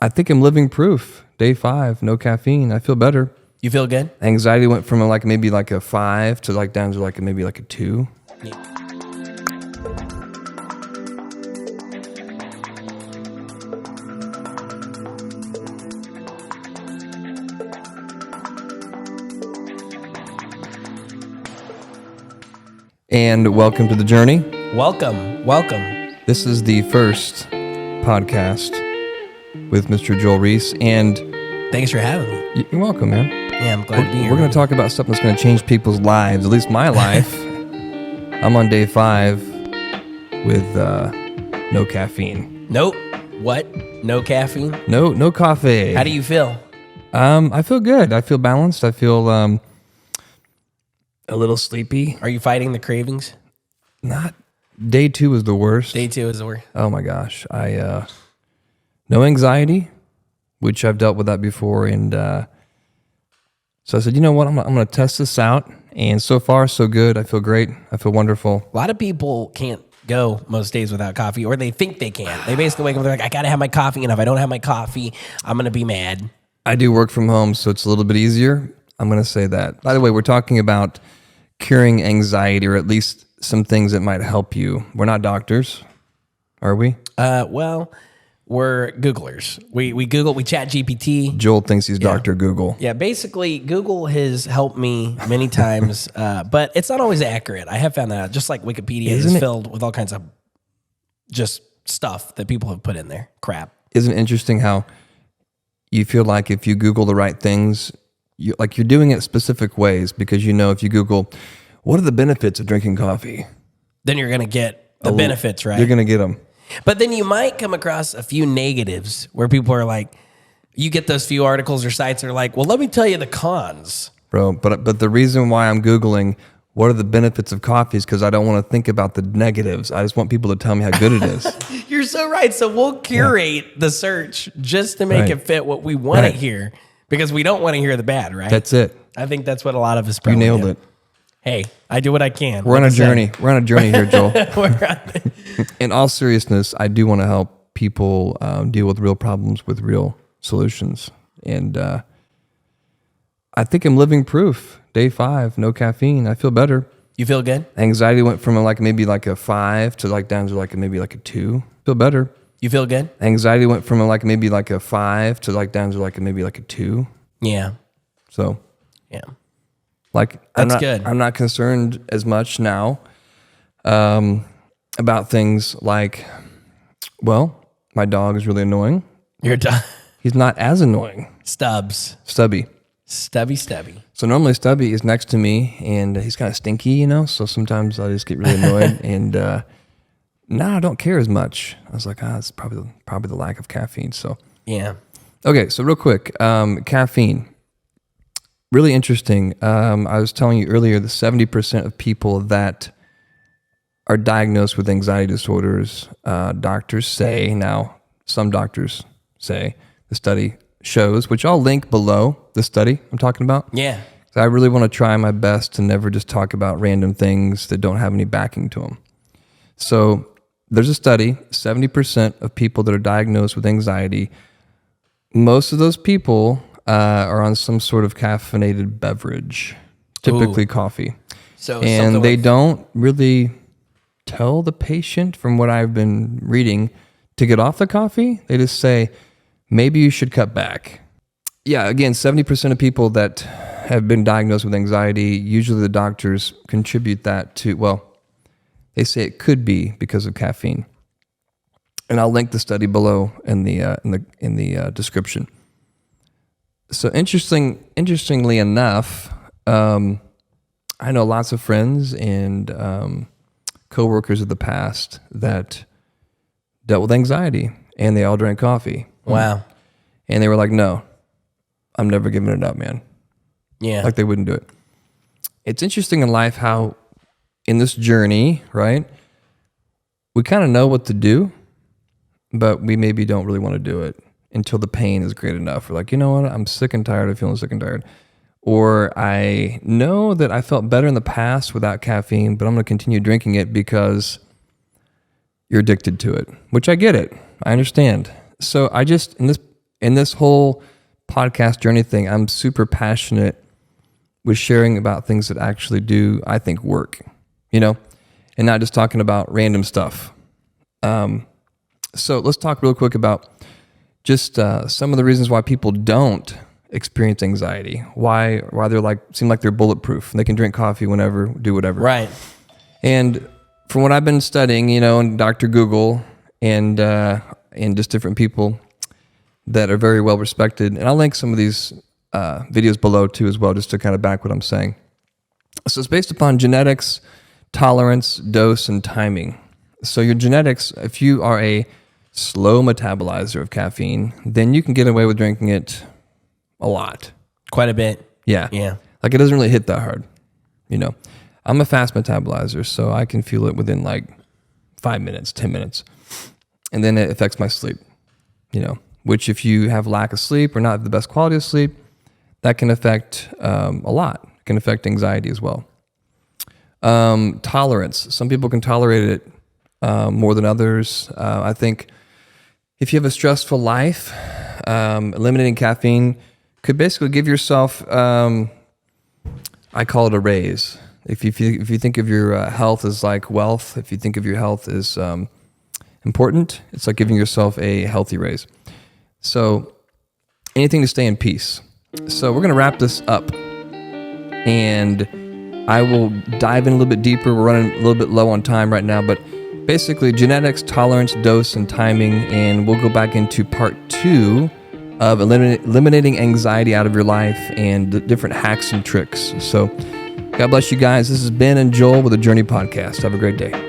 I think I'm living proof. Day 5, no caffeine. I feel better. You feel good? Anxiety went from maybe a 5 to down to maybe a 2. Yeah. And welcome to the journey. Welcome. This is the first podcast with Mr. Joel Reese, and Thanks for having me. you're welcome, man. Yeah, I'm glad to be here. We're going to talk about stuff that's going to change people's lives, at least my life. I'm on day 5 with no caffeine. Nope. What? No caffeine? No coffee. How do you feel? I feel good. I feel balanced. I feel a little sleepy. Are you fighting the cravings? Not. Day 2 was the worst. Day 2 is the worst. Oh my gosh. No anxiety, which I've dealt with that before. And so I said, you know what? I'm going to test this out. And so far, so good. I feel great. I feel wonderful. A lot of people can't go most days without coffee, or they think they can. They basically wake up, they're like, I got to have my coffee, and if I don't have my coffee, I'm going to be mad. I do work from home, so it's a little bit easier. I'm going to say that. By the way, we're talking about curing anxiety, or at least some things that might help you. We're not doctors, are we? Well, we're Googlers. We Google, we chat GPT. Joel thinks he's Dr. Google. Yeah, basically, Google has helped me many times, but it's not always accurate. I have found that out. Just like Wikipedia is filled with all kinds of just stuff that people have put in there. Crap. Isn't it interesting how you feel like if you Google the right things, you're doing it specific ways, because if you Google, what are the benefits of drinking coffee? Then you're going to get the benefits, right? You're going to get them. But then you might come across a few negatives where people are like, you get those few articles or sites that are like, well, let me tell you the cons. Bro, but the reason why I'm Googling what are the benefits of coffee is because I don't want to think about the negatives. I just want people to tell me how good it is. You're so right. So we'll curate the search just to make it fit what we want to hear, because we don't want to hear the bad, right? That's it. I think that's what a lot of us probably You nailed do. it. Hey, I do what I can. We're on a journey. We're on a journey here, Joel. We're In all seriousness, I do want to help people deal with real problems with real solutions. And I think I'm living proof. Day 5, no caffeine. I feel better. You feel good? Anxiety went from maybe a 5 to down to maybe a 2. Feel better. You feel good? Anxiety went from maybe a 5 to down to maybe a 2. Yeah. So Yeah. That's good. I'm not concerned as much now about things like, well, my dog is really annoying. You're done. He's not as annoying. Stubby. Stubby. So normally Stubby is next to me, and he's kind of stinky, so sometimes I just get really annoyed. And now I don't care as much. I was like, it's probably the lack of caffeine. So Yeah. okay, so real quick, caffeine. Really interesting. I was telling you earlier, the 70% of people that are diagnosed with anxiety disorders, doctors say, now some doctors say, the study shows, which I'll link below the study I'm talking about. Yeah. So I really want to try my best to never just talk about random things that don't have any backing to them. So there's a study, 70% of people that are diagnosed with anxiety, most of those people are on some sort of caffeinated beverage, typically coffee. And they don't really tell the patient, from what I've been reading, to get off the coffee. They just say, maybe you should cut back. Yeah, again, 70% of people that have been diagnosed with anxiety, usually the doctors contribute that to, well, they say it could be because of caffeine. And I'll link the study below in the description. So interestingly enough, I know lots of friends and coworkers of the past that dealt with anxiety, and they all drank coffee. Wow. And they were like, no, I'm never giving it up, man. Yeah. Like they wouldn't do it. It's interesting in life how in this journey, right, we kind of know what to do, but we maybe don't really want to do it until the pain is great enough. We're like, you know what? I'm sick and tired of feeling sick and tired. Or I know that I felt better in the past without caffeine, but I'm going to continue drinking it because you're addicted to it, which I get it. I understand. So I just, in in this whole podcast journey thing, I'm super passionate with sharing about things that actually do, I think, work, and not just talking about random stuff. So let's talk real quick about just some of the reasons why people don't experience anxiety, why they're seem like they're bulletproof and they can drink coffee whenever, do whatever. Right. And from what I've been studying, and Dr. Google and just different people that are very well respected, and I'll link some of these videos below too as well, just to kind of back what I'm saying. So it's based upon genetics, tolerance, dose, and timing. So your genetics, if you are a slow metabolizer of caffeine, then you can get away with drinking it a lot. Quite a bit. Yeah. Like it doesn't really hit that hard. I'm a fast metabolizer, so I can feel it within 5 minutes, 10 minutes. And then it affects my sleep, which if you have lack of sleep or not have the best quality of sleep, that can affect a lot. It can affect anxiety as well. Tolerance. Some people can tolerate it more than others. I think if you have a stressful life, eliminating caffeine could basically give yourself, I call it a raise. If you think of your health as like wealth, if you think of your health as important, it's like giving yourself a healthy raise. So anything to stay in peace. So we're going to wrap this up, and I will dive in a little bit deeper. We're running a little bit low on time right now, but basically genetics, tolerance, dose, and timing, and we'll go back into part 2 of eliminating anxiety out of your life and the different hacks and tricks. So God bless you guys. This is Ben and Joel with the Journey Podcast. Have a great day.